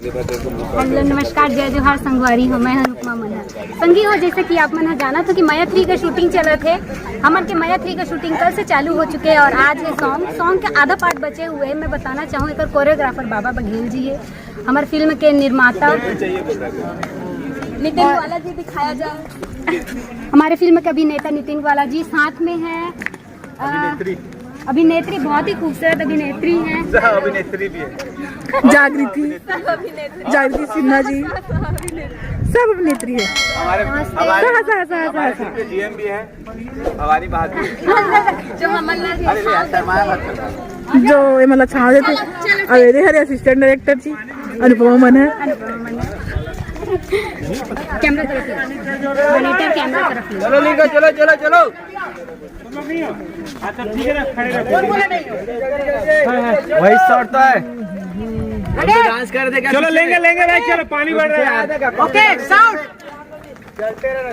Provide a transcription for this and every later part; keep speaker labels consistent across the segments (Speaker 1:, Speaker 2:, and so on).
Speaker 1: Hello नमस्कार, जय जोहार संगवारी हो। मैं अनुपमा मनहर संगी हो। जैसे कि आप मन जाना था कि माया 3 का शूटिंग चला थे हमारे के माया 3 का शूटिंग कल से चालू हो चुके हैं और आज है सॉन्ग के आधा पार्ट बचे हुए हैं। मैं बताना चाहूँ एक कोरियोग्राफर बाबा बघेल जी है, हमारे फिल्म के निर्माता नितिन वाला जी दिखाया जाए। हमारे फिल्म के अभिनेता नितिन वाला जी, साथ में है अभिनेत्री बहुत ही खूबसूरत अभिनेत्री हैं,
Speaker 2: अभिनेत्री भी है,
Speaker 3: जागृति सिन्हा जी, सब अभिनेत्री है।
Speaker 2: हमारे जीएम भी है, हमारी बहादुर
Speaker 3: जो मतलब छाव देते अवेदे हरे असिस्टेंट डायरेक्टर जी अनुपमा मनहर।
Speaker 1: कैमरा तरफ मॉनिटर कैमरा तरफ।
Speaker 2: चलो लिखो, चलो चलो चलो। वही शॉट है, डांस कर दे।
Speaker 4: चलो लेंगे लेंगे भाई, चलो पानी बढ़ रहा है।
Speaker 3: ओके साउंड
Speaker 2: चलते रहना।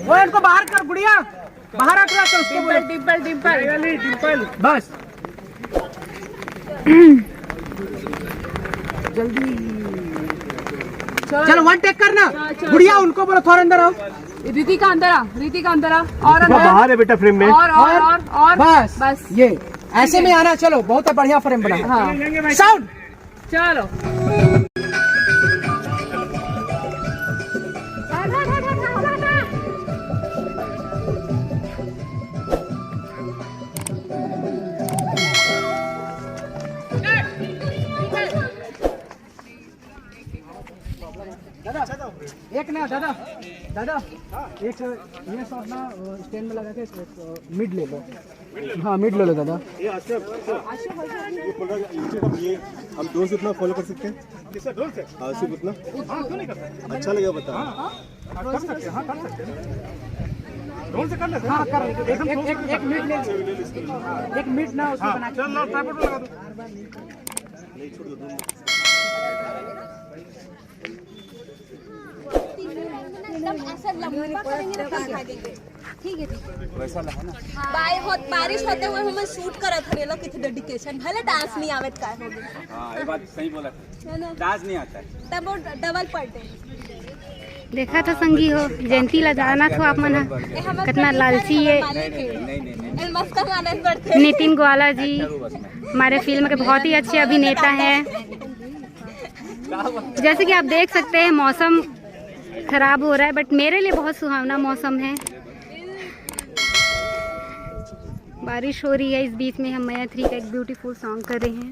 Speaker 3: वो इनको बाहर कर, गुड़िया बाहर आ कर उसको बोल डिंपल डिंपल
Speaker 4: डिंपल
Speaker 3: बस जल्दी चलो वन टेक करना। गुड़िया उनको बोलो थोड़ा अंदर आओ।
Speaker 5: रीतिका अंदर आ, रीतिका अंदर आ और अंदर
Speaker 4: बाहर है बेटा फ्रेम में।
Speaker 5: और
Speaker 3: बस
Speaker 5: बस
Speaker 3: ये ऐसे में आना। चलो बहुत बढ़िया फ्रेम बना।
Speaker 5: हाँ
Speaker 3: साउंड
Speaker 5: चलो।
Speaker 3: एक ना दादा दादा एक ये शॉट ना स्टैंड में लगा के मिड ले लो। हाँ मिड ले लो दादा।
Speaker 4: ये हम ड्रोन से उतना फॉलो कर सकते हैं? किससे ड्रोन से? हाँ सिर्फ उतना। हाँ क्यों नहीं कर सकते? अच्छा लगेगा बता। कर सकते हैं, हाँ कर सकते हैं। ड्रोन से कर लेते हैं।
Speaker 3: हाँ कर एक मिड ले, एक मिड ना उसको बना के।
Speaker 4: चल लो ट्राइपॉड लगा दो। नहीं छोड़ दो।
Speaker 1: ऐसा लंबा करेंगे ना तब भागेंगे। ठीक है
Speaker 2: वैसा है ना।
Speaker 1: बारिश होते हुए हमें शूट करत हरे लोग कितने डेडिकेशन भले डांस नहीं आवत का हो गया।
Speaker 2: हाँ ये बात सही बोला, डांस नहीं आता है
Speaker 1: तब वो डबल पलटे। देखा था संगी हो, जयंती ला जाना था आप मन कितना लालची है। नितिन ग्वाला जी हमारे फिल्म के बहुत ही अच्छे अभिनेता हैं। जैसे कि आप देख सकते हैं मौसम खराब हो रहा है बट मेरे लिए बहुत सुहावना मौसम है। बारिश हो रही है, इस बीच में हम माया 3 का एक ब्यूटीफुल सॉन्ग कर रहे हैं।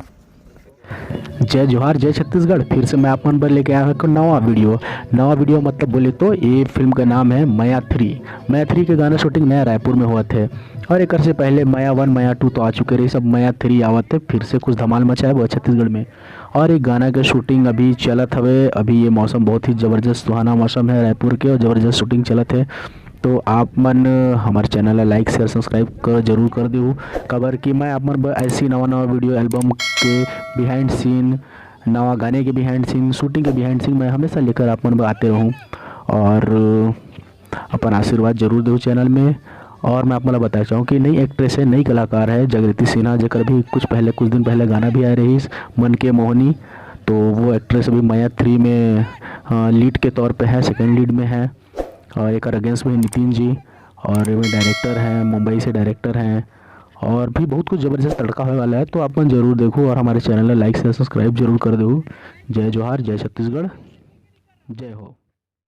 Speaker 6: जय जोहार जय छत्तीसगढ़। फिर से मैं आप मन पर लेके आया हूँ नवा वीडियो मतलब बोले तो ये फिल्म का नाम है माया 3। माया 3 के गाना शूटिंग नया रायपुर में हुआ थे और एक से पहले माया 1 माया 2 तो आ चुके रहे। सब माया 3 आवत थे, फिर से कुछ धमाल मचाया वो छत्तीसगढ़ में। और एक गाना का शूटिंग अभी चलत हवे। अभी ये मौसम बहुत ही ज़बरदस्त सुहाना मौसम है रायपुर के और ज़बरदस्त शूटिंग चलत है। तो आप मन हमारे चैनल लाइक शेयर सब्सक्राइब कर जरूर कर दो खबर कि मैं आप मन ऐसी नवा वीडियो एल्बम के बिहाइंड सीन, नवा गाने के बिहाइंड सीन, शूटिंग के बिहाइंड सीन मैं हमेशा लेकर आप मन आते रहूँ और अपन आशीर्वाद जरूर दो चैनल में। और मैं आप मतलब बताना चाहूँ कि नई एक्ट्रेस है, नई कलाकार है जागृति सिन्हा, जकर भी कुछ दिन पहले गाना भी आ रही मन के मोहनी। तो वो एक्ट्रेस अभी माया 3 में लीड के तौर पे है, सेकंड लीड में है। और एक अगेंस्ट में नितिन जी और डायरेक्टर हैं, मुंबई से डायरेक्टर हैं और भी बहुत कुछ ज़बरदस्त तड़का होने वाला है। तो आप जरूर देखो और हमारे चैनल में लाइक से सब्सक्राइब जरूर कर दो। जय जोहार जय छत्तीसगढ़, जय हो।